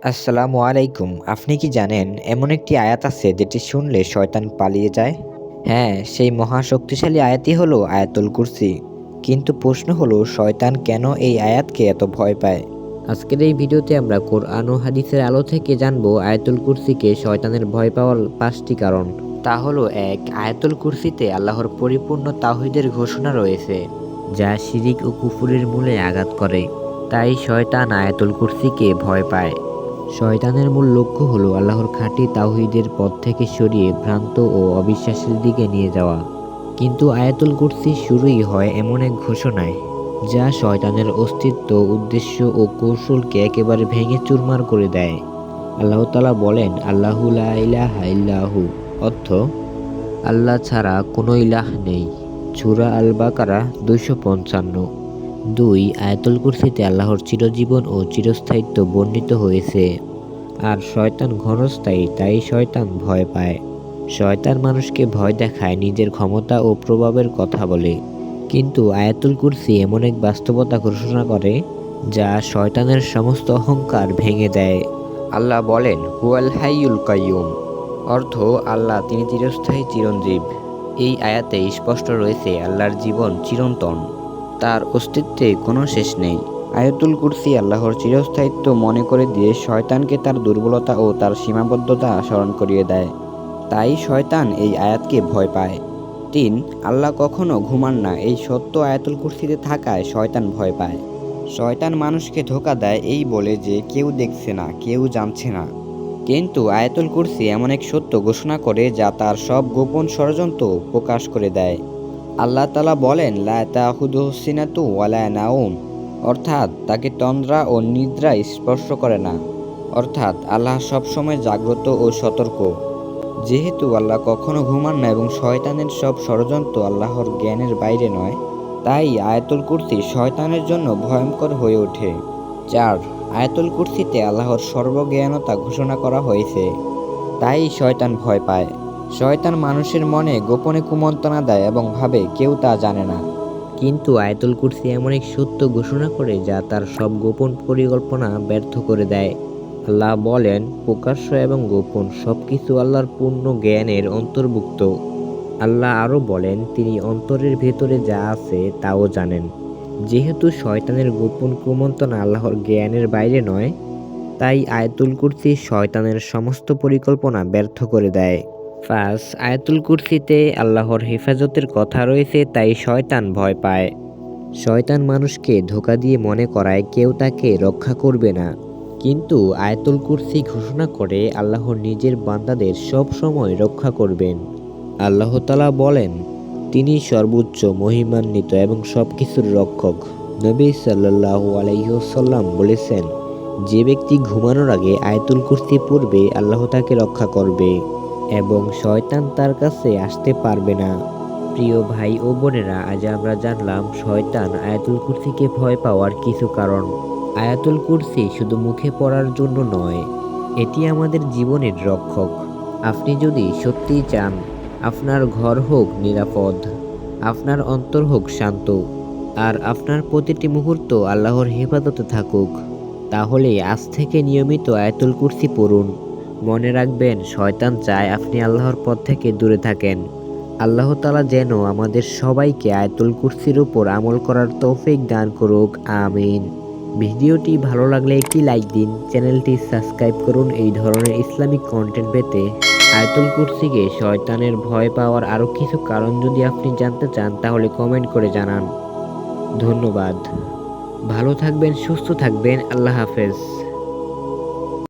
আসসালামু আলাইকুম। আপনি কি জানেন এমন একটি আয়াত আছে যেটি শুনলে শয়তান পালিয়ে যায়? হ্যাঁ, সেই মহা শক্তিশালী আয়াতই হলো আয়াতুল কুরসি। কিন্তু প্রশ্ন হলো শয়তান কেন এই আয়াতকে এত ভয় পায়? আজকের এই ভিডিওতে আমরা কোরআন ও হাদিসের আলো থেকে জানবো আয়াতুল কুরসিকে শয়তানের ভয় পাওয়ার ৫টি কারণ। তা হলো ১. আয়াতুল কুরসিতে আল্লাহর পরিপূর্ণ তাওহীদের ঘোষণা রয়েছে, যা শিরিক ও কুফুরের মূলে আঘাত করে। তাই শয়তান আয়াতুল কুরসিকে ভয় পায়। শয়তানের মূল লক্ষ্য হলো আল্লাহর খাঁটি তাওহীদের পথ থেকে সরিয়ে ভ্রান্ত ও অবিশ্বাসের দিকে নিয়ে যাওয়া। কিন্তু আয়াতুল কুরসি শুরুই হয় এমন এক ঘোষণায়, যা শয়তানের অস্তিত্ব, উদ্দেশ্য ও কৌশলকে একেবারে ভেঙে চুরমার করে দেয়। আল্লাহ তাআলা বলেন, আল্লাহু লা ইলাহা ইল্লাহু, অর্থ আল্লাহ ছাড়া কোনো ইলাহ নেই। সূরা আল বাকারা ২৫৫। ২. আয়াতুল কুরসিতে আল্লাহর চিরজীবন ও চিরস্থায়িত্ব বর্ণিত হয়েছে। আর শয়তান ক্ষণস্থায়ী, তাই শয়তান ভয় পায়। শয়তান মানুষকে ভয় দেখায়, নিজের ক্ষমতা ও প্রভাবের কথা বলে। কিন্তু আয়াতুল কুরসি এমন এক বাস্তবতা ঘোষণা করে, যা শয়তানের সমস্ত অহংকার ভেঙে দেয়। আল্লাহ বলেন, হুয়াল হাইয়ুল কাইয়ুম, অর্থ আল্লাহ তিনি চিরস্থায়ী, চিরঞ্জীব। এই আয়াতে স্পষ্ট রয়েছে আল্লাহর জীবন চিরন্তন, তার অস্তিত্বে কোনো শেষ নেই। আয়াতুল কুরসি আল্লাহর চিরস্থায়িত্ব মনে করে দিয়ে শয়তানকে তার দুর্বলতা ও তার সীমাবদ্ধতা স্মরণ করিয়ে দেয়। তাই শয়তান এই আয়াতকে ভয় পায়। ৩. আল্লাহ কখনো ঘুমান না, এই সত্য আয়াতুল কুরসিতে থাকায় শয়তান ভয় পায়। শয়তান মানুষকে ধোঁকা দেয় এই বলে যে কেউ দেখছে না, কেউ জানছে না। কিন্তু আয়াতুল কুরসি এমন এক সত্য ঘোষণা করে যা তার সব গোপন ষড়যন্ত্র প্রকাশ করে দেয়। আল্লাহ তাআলা বলেন, লা তাখুযুহু সিনাতু ওয়ালা নাওম, অর্থাৎ তাকে তন্দ্রা ও নিদ্রা স্পর্শ করে না। অর্থাৎ আল্লাহ সবসময় জাগ্রত ও সতর্ক। যেহেতু আল্লাহ কখনো ঘুমান না এবং শয়তানের সব ষড়যন্ত্র আল্লাহর জ্ঞানের বাইরে নয়, তাই আয়াতুল কুরসি শয়তানের জন্য ভয়ঙ্কর হয়ে ওঠে। ৪. আয়াতুল কুরসিতে আল্লাহর সর্বজ্ঞানতা ঘোষণা করা হয়েছে, তাই শয়তান ভয় পায়। শয়তান মানুষের মনে গোপনে কুমন্ত্রণা দেয় এবং ভাবে কেউ তা জানে না। কিন্তু আয়াতুল কুরসি এমন এক সত্য ঘোষণা করে যা তার সব গোপন পরিকল্পনা ব্যর্থ করে দেয়। আল্লাহ বলেন, প্রকাশ্য এবং গোপন সবকিছু আল্লাহর পূর্ণ জ্ঞানের অন্তর্ভুক্ত। আল্লাহ আরও বলেন, তিনি অন্তরের ভেতরে যা আছে তাও জানেন। যেহেতু শয়তানের গোপন কুমন্ত্রণা আল্লাহর জ্ঞানের বাইরে নয়, তাই আয়াতুল কুরসি শয়তানের সমস্ত পরিকল্পনা ব্যর্থ করে দেয়। ৫. আয়াতুল কুরসিতে আল্লাহর হেফাজতের কথা রয়েছে, তাই শয়তান ভয় পায়। শয়তান মানুষকে ধোঁকা দিয়ে মনে করায় কেউ তাকে রক্ষা করবে না। কিন্তু আয়াতুল কুরসি ঘোষণা করে আল্লাহর নিজের বান্দাদের সব সময় রক্ষা করবেন। আল্লাহ তাআলা বলেন, তিনি সর্বোচ্চ, মহিমান্বিত এবং সবকিছুর রক্ষক। নবী সাল্লাল্লাহু আলাইহি ওয়াসাল্লাম বলেছেন, যে ব্যক্তি ঘুমানোর আগে আয়াতুল কুরসি পড়বে, আল্লাহ তাকে রক্ষা করবে এবং শয়তান তার কাছে আসতে পারবে না। প্রিয় ভাই ও বোনেরা, আজ আমরা জানলাম শয়তান আয়াতুল কুরসিকে ভয় পাওয়ার কিছু কারণ। আয়াতুল কুরসি শুধু মুখে পড়ার জন্য নয়, এটি আমাদের জীবনের রক্ষক। আপনি যদি সত্যিই চান আপনার ঘর হোক নিরাপদ, আপনার অন্তর হোক শান্ত, আর আপনার প্রতিটি মুহূর্ত আল্লাহর হেফাজতে থাকুক, তাহলে আজ থেকে নিয়মিত আয়াতুল কুরসি পড়ুন। মনে রাখবেন, শয়তান চায় আপনি আল্লাহর পথ থেকে দূরে থাকেন। আল্লাহ তাআলা যেন আমাদের সবাইকে আয়াতুল কুরসির উপর আমল করার তৌফিক দান করুক, আমিন। ভিডিওটি ভালো লাগলে একটি লাইক দিন, চ্যানেলটি সাবস্ক্রাইব করুন এই ধরনের ইসলামিক কন্টেন্ট পেতে। আয়াতুল কুরসিকে শয়তানের ভয় পাওয়ার আরও কিছু কারণ যদি আপনি জানতে চান, তাহলে কমেন্ট করে জানান। ধন্যবাদ। ভালো থাকবেন, সুস্থ থাকবেন। আল্লাহ হাফেজ।